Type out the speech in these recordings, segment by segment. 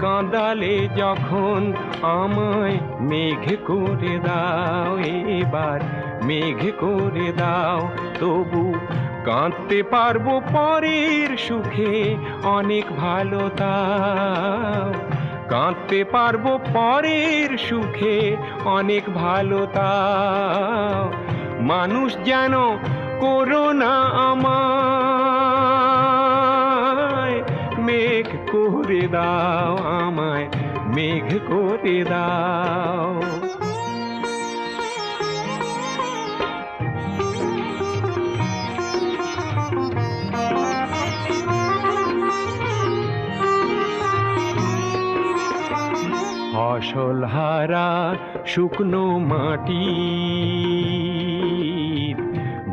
কাঁদালে যখন আমায় মেঘ করে দাও, এবার মেঘ করে দাও। তবু কাঁদতে পারবো পরের সুখে অনেক ভালো তাও, কাঁদতে পারবো পরের সুখে অনেক ভালো তাও। মানুষ যেন করো না আমায়, মেঘ করে দাও আমায়, মেঘ করে দাও। ফসল হারা শুকনো মাটি,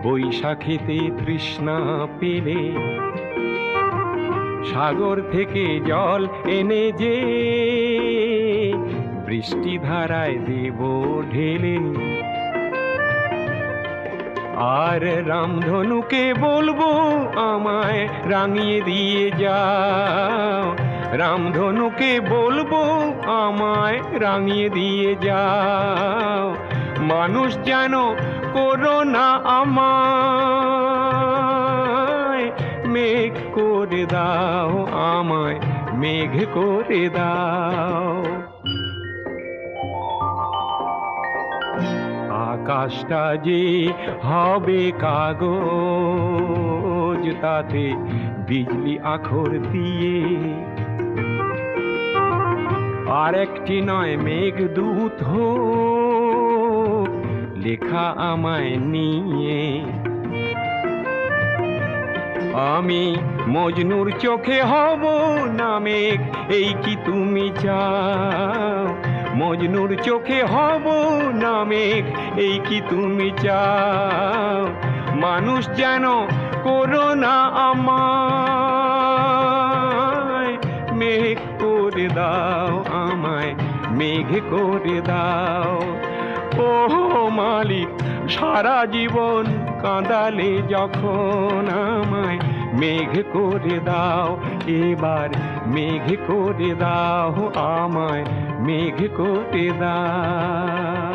বৈশাখেতে তৃষ্ণা পেলে সাগর থেকে জল এনে যে বৃষ্টি ধারায় দেব ঢেলে। আর রামধনুকে বলবো আমায় রাঙিয়ে দিয়ে যাও, রামধনুকে বলবো আমায় রাঙিয়ে দিয়ে যাও। মানুষ যেন করো না আমায়, মেঘ করে দাও আমায়, মেঘ করে দাও। আকাশটা যে হবে কাগজ, তাতে বিজলি আখর দিয়ে, আর একটি নয় মেঘদূত হোক লেখা আমায় নিয়ে। আমি মজনুর চোখে হব না মেঘ, এই কি তুমি চাও? মজনুর চোখে হব না মেঘ, এই কি তুমি চাও? মানুষ যেন করো না আমায়, মেঘ করে দাও আমায়, মেঘ করে দাও। ও মালিক, সারা জীবন কাঁদালে যখন আমায় মেঘ করে দাও, এবার মেঘ করে দাও আমায়, মেঘ করে দাও।